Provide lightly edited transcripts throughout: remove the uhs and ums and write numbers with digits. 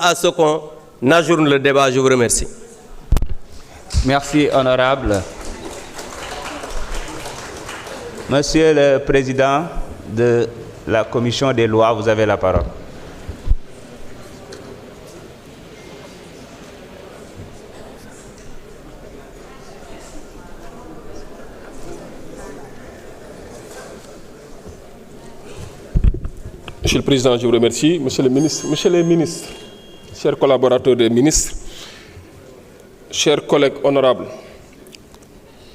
À ce qu'on ajourne le débat, je vous remercie. Merci, honorable. Monsieur le Président de la Commission des lois, vous avez la parole. Monsieur le Président, je vous remercie. Monsieur les ministres, chers collaborateurs des ministres, chers collègues honorables,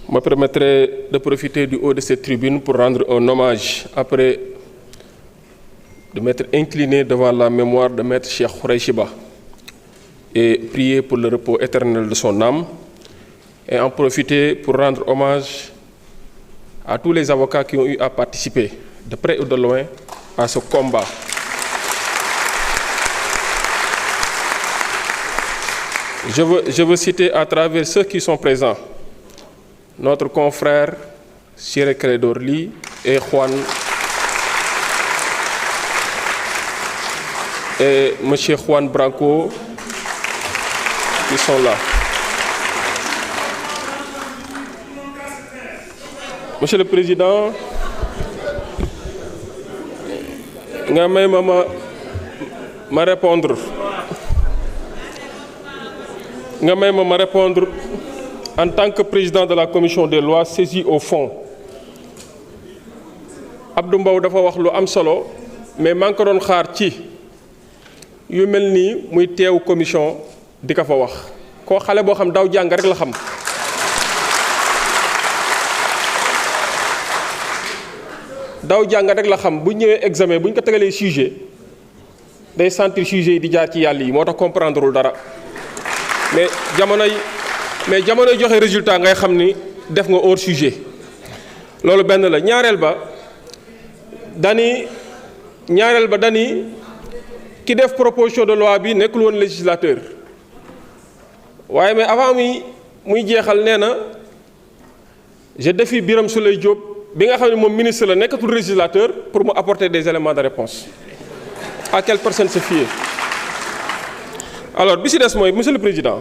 je me permettrai de profiter du haut de cette tribune pour rendre un hommage après de m'être incliné devant la mémoire de Maître Cheikh Khoureychi Ba et prier pour le repos éternel de son âme, et en profiter pour rendre hommage à tous les avocats qui ont eu à participer, de près ou de loin, à ce combat. Je veux citer à travers ceux qui sont présents notre confrère Siré Clédor Ly et M. Juan Branco qui sont là. Monsieur le Président, nga may ma répondre en tant que président de la commission des lois saisi au fond. Abdou Mbow dafa wax lu am solo, mais maa ngi ko doon xaar ci yu mel nii muy teew commission di ko fa wax koo xale boo xam daw jàng rek la xam. daw jàng rek la xam bu ñëwee examen bu ñu ko tegalee sujet day sentir sujet yi di jaar ci yàlla yi moo tax comprendrewul dara mais jamonoy joxe résultat ngay xam ni def nga hors sujet loolu benn la. ñaareel ba dani ki def proposition de loi bi nekkul woon législateur waaye mais avant muy jeexal nee na je défie Birame Souleye Diop bi nga xam ne moom ministre la nekkatul législateur pour mu apporter des éléments de réponse. À quelle personne se fier? Alors bi si des mooy monsieur le président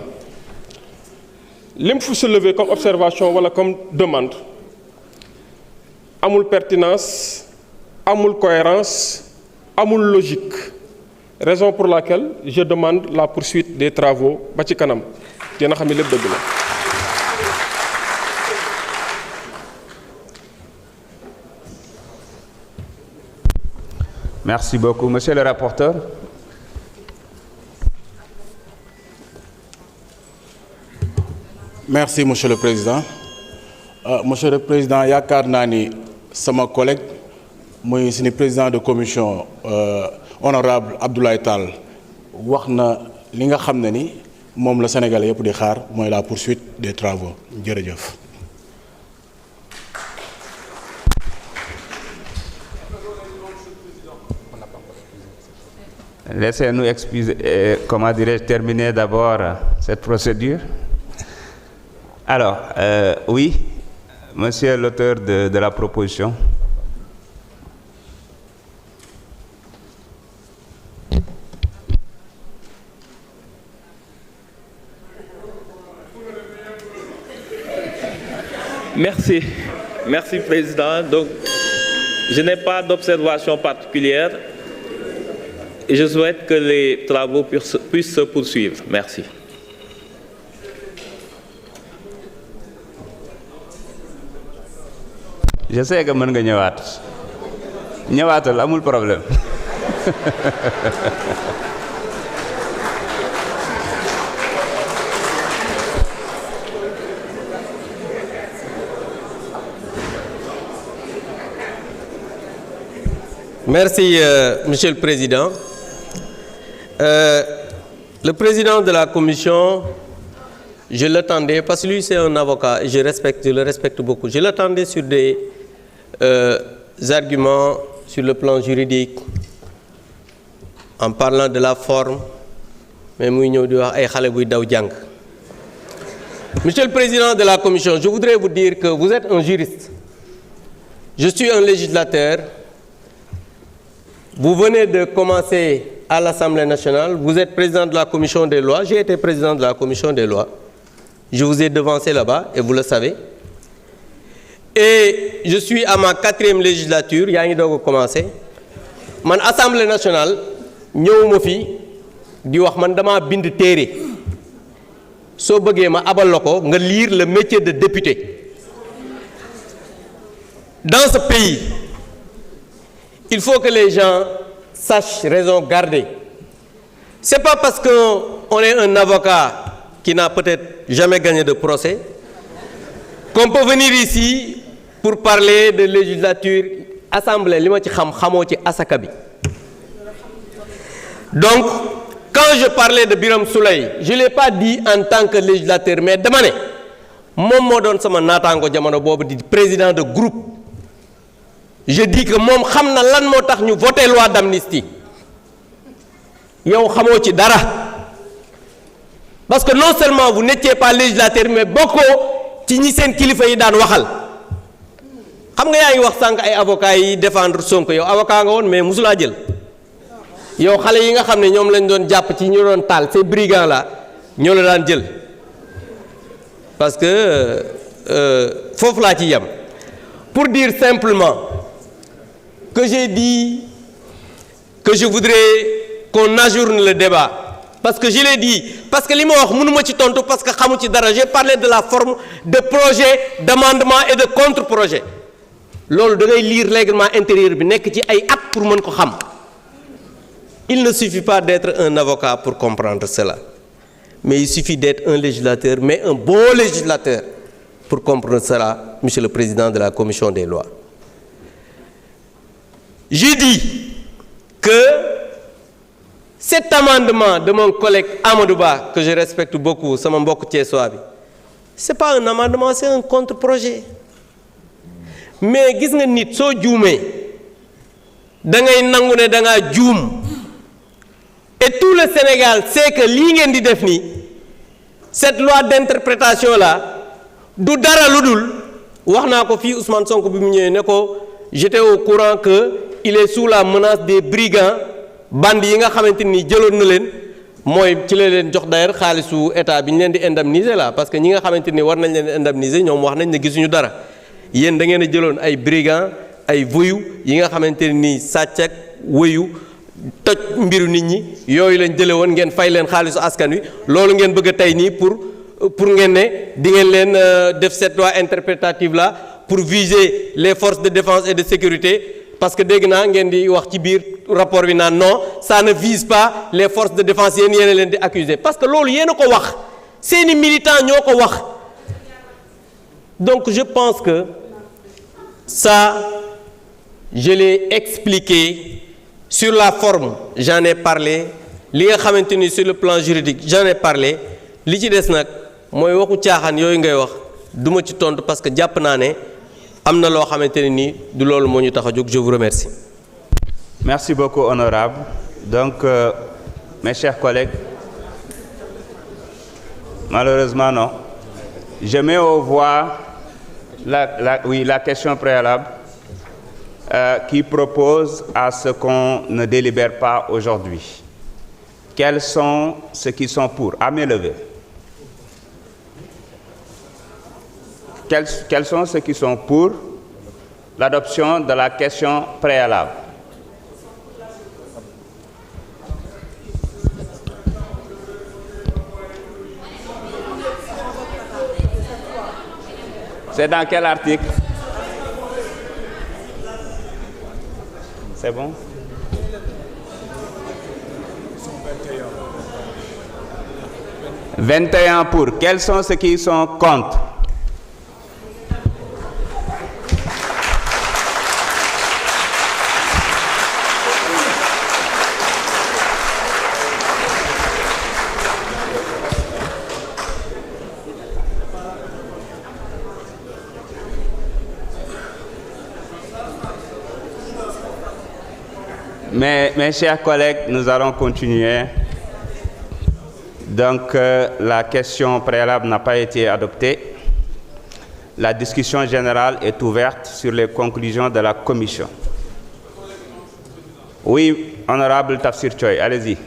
li mu fu soulever comme observation wala comme demande amul pertinence amul cohérence amul logique, raison pour laquelle je demande la poursuite des travaux ba ci kanam dina xam ne lépp dëgg la. Merci beaucoup. Monsieur le rapporteur. Merci, Monsieur le Président. Monsieur le Président, yaakaar naa ni sama collègue muy suñu président de commission honorable Abdoulaye Tall wax na li nga xam ne ni moom la Sénégalais yëpp di xaar mooy la poursuite des travaux jërëjëf. Laissez-nous terminer d'abord cette procédure. Alors, oui, monsieur l'auteur de la proposition. Merci, Président. Donc, je n'ai pas d'observation particulière. Et je souhaite que les travaux puissent se poursuivre. Merci. Je sais que mën nga ñëwaatal amul problème. Merci, Monsieur le Président. Le président de la commission, je l'attendais, parce que lui c'est un avocat et je le respecte beaucoup. Je l'attendais sur des arguments sur le plan juridique, en parlant de la forme, mais muy ñëw di wax ay xale buy daw jàng. Monsieur le président de la commission, je voudrais vous dire que vous êtes un juriste. Je suis un législateur. Vous venez de commencer à l'Assemblée nationale, vous êtes président de la commission des lois, j'ai été président de la commission des lois. Je vous ai devancé là-bas et vous le savez. Et je suis à ma 4e législature, yaa ngi doog a commencé man Assemblée nationale ñëwuma fi di wax man dama bind téere soo bëggee ma abal la ko nga lire le métier de député. Dans ce pays, il faut que les gens sachent raison garder. C'est pas parce qu'on est un avocat qui n'a peut-être jamais gagné de procès qu'on peut venir ici pour parler de législature assemblée li ma ci xam xamoo ci asaka bi. Donc quand je parlais de Birame Souleye, je l'ai pas dit en tant que législateur mais dama ne moom moo doon sama naataango jamono boobu di président de groupe. Je dis que moom xam na lan moo tax ñu voté loi d'amnistie yow xamoo ci dara parce que non seulement vous n'étiez pas législateur mais bokkoo ci ñi seen kilifa yi daan waxal xam nga yaa ngi wax sànq ay avocats yi défendre Sonko yow avocat nga woon mais musulaa jël yow xale yi nga xam ne ñoom lañ doon jàpp ci ñu doon taal ces brigands là ñoo la daan jël parce que foofu laa ci yem pour dire simplement que j'ai dit que je voudrais qu'on ajourne le débat parce que je l'ai dit parce que li ma wax mënuma ci tontu parce que xamu ci dara j'ai parlé de la forme de projet d'amendement et de contre-projet loolu da ngay lire règlement intérieur bi nekk ci ay at pour mën ko xam. Il ne suffit pas d'être un avocat pour comprendre cela mais il suffit d'être un législateur mais un bon législateur pour comprendre cela, Monsieur le Président de la Commission des lois. J'ai dit que cet amendement de mon collègue Amadou Ba, que je respecte beaucoup, sama mbokk Thiessois bi, c'est pas un amendement, c'est un contre-projet. Mais gis nga nit soo juumee da ngay nangu ne da ngaa juum et tout le Sénégal sait que lii ngeen di def nii cette loi d'interprétation là du dara lu dul wax naa ko fii Ousmane Sonko bi mu ñëwee ne ko j'étais au courant que il est sous la menace des brigands bandi yi nga xamante ni jëloon na leen mooy ci la leen jox d'ailleurs xaalisu état bi ñu leen di indemniser là parce que ñi nga xamante ni war nañ leen indemniser ñoom wax nañ ne gisuñu dara yéen da ngeen a jëloon ay brigands ay voyous yi nga xamante ni sàcc ak wëyu toj mbiru nit ñi yooyu lañ jële woon ngeen fay leen xaalisu askan wi loolu ngeen bëgg a tey nii pour ngeen ne di ngeen leen def cette loi interprétative là pour viser les forces de défense et de sécurité parce que dégg naa ngeen di wax ci biir rapport bi naan non ça ne vise pas les forces de défense yéen a leen di accuser parce que loolu yéen a ko wax seeni militants ñoo ko wax donc je pense que ça je l'ai expliqué sur la forme j'en ai parlé li nga xamante ni sur le plan juridique j'en ai parlé li ci des nag mooy waxu caaxaan yooyu ngay wax duma ci tontu parce que jàpp naa ne am na loo xamante ne nii du loolu moo ñu tax a jóg. Je vous remercie. Merci beaucoup, honorable. Donc, mes chers collègues, malheureusement non. Je mets aux voix la question préalable qui propose à ce qu'on ne délibère pas aujourd'hui. Quels sont ceux qui sont pour? À main levée. Quels sont ceux qui sont pour l'adoption de la question préalable? C'est dans quel article? C'est bon? « 21 pour. Quels sont ceux qui sont contre? Mes chers collègues, nous allons continuer. Donc, la question préalable n'a pas été adoptée. La discussion générale est ouverte sur les conclusions de la commission. Oui. honorable Tafsir Choy, allez-y.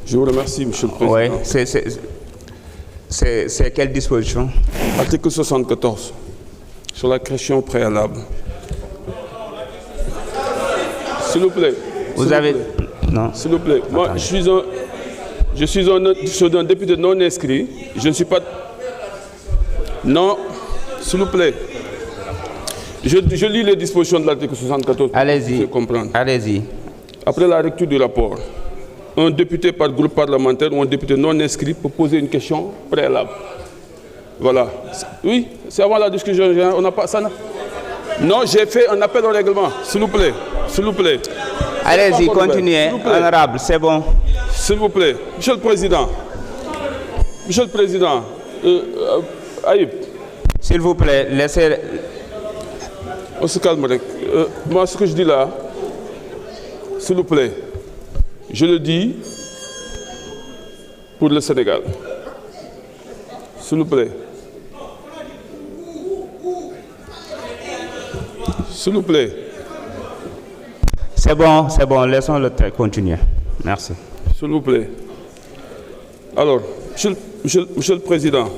Je vous remercie, Monsieur le Président. Oui, c'est quelle disposition? Article 74, sur la question préalable. S'il vous plaît. Vous avez... Non. S'il vous plaît. Moi, je suis un député non inscrit. Je ne suis pas... Non, s'il vous plaît. Je lis les dispositions de l'article 74. Allez-y. Pour comprendre. Allez-y. Après la lecture du rapport, un député par groupe parlementaire ou un député non inscrit peut poser une question préalable. Voilà. Oui, c'est avant la discussion. On n'a pas ça. Non, j'ai fait un appel au règlement. S'il vous plaît. S'il vous plaît. Allez-y, continuez. Honorable, c'est bon. S'il vous plaît. Monsieur le Président. Monsieur le Président. Aïb. S'il vous plaît, laissez... On se calme. Moi, ce que je dis là, s'il vous plaît, je le dis pour le Sénégal. S'il vous plaît. S'il vous plaît. C'est bon, laissons-le continuer. Merci. S'il vous plaît. Alors, Monsieur le Président,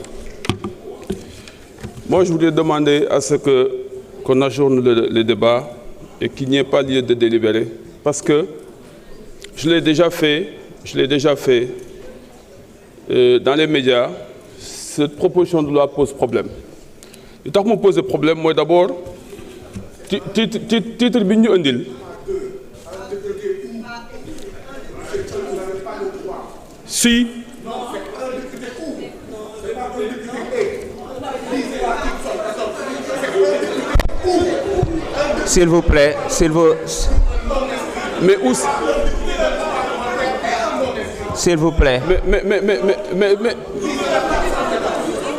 moi je voudrais demander à ce qu'on ajourne le débat et qu'il n'y ait pas lieu de délibérer, parce que je l'ai déjà fait dans les médias. Cette proposition de loi pose problème. Le temps que me pose problème, moi d'abord, titre bi ñu andil. Si. S'il vous plaît, Mais où? S'il vous plaît. Mais,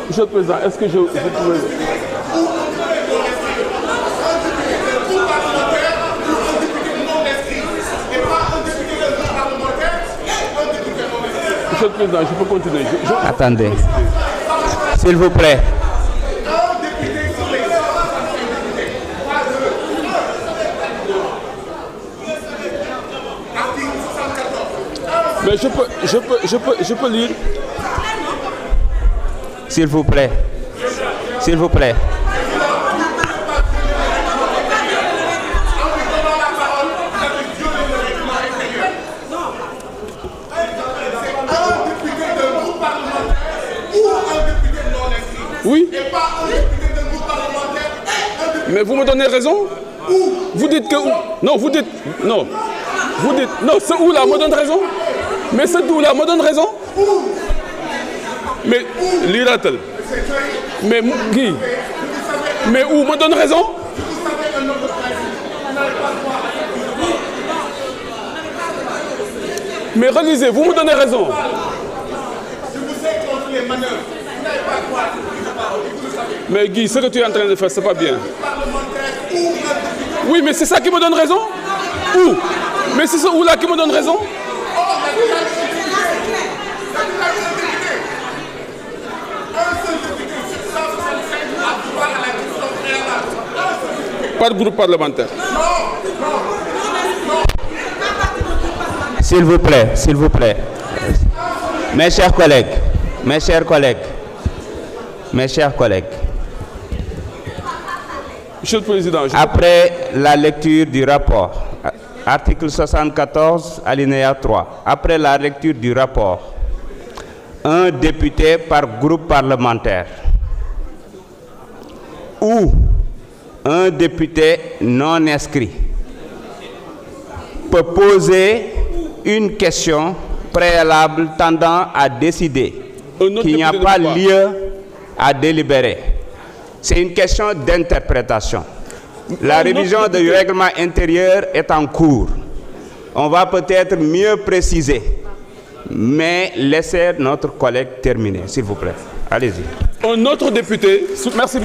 Monsieur le Président, est-ce que je pouvais... Monsieur le Président, je peux continuer. Attendez. S'il vous plaît. Mais je peux lire. S'il vous plaît. S'il vous plaît. Oui. Mais vous me donnez raison. Vous dites que... Non, vous dites... Non. Vous dites... Non, ce où là me donne raison. Mais ce où là me donne raison. Mais... Liratel. Mais qui? Mais où me donne raison. Mais relisez, vous me donnez raison. Mais Guy, ce que tu es en train de faire, c'est pas bien. Oui, mais c'est ça qui me donne raison. Où? Mais c'est ça où là qui me donne raison. Par groupe parlementaire. S'il vous plaît, s'il vous plaît. Mes chers collègues, mes chers collègues, mes chers collègues. Monsieur le Président, après la lecture du rapport, article 74, alinéa 3, après la lecture du rapport, un député par groupe parlementaire ou un député non inscrit peut poser une question préalable tendant à décider qu'il n'y a pas lieu à délibérer. C'est une question d'interprétation. La révision du règlement intérieur est en cours. On va peut-être mieux préciser mais laissez notre collègue terminer, s'il vous plaît. Allez-y. Un autre député, merci.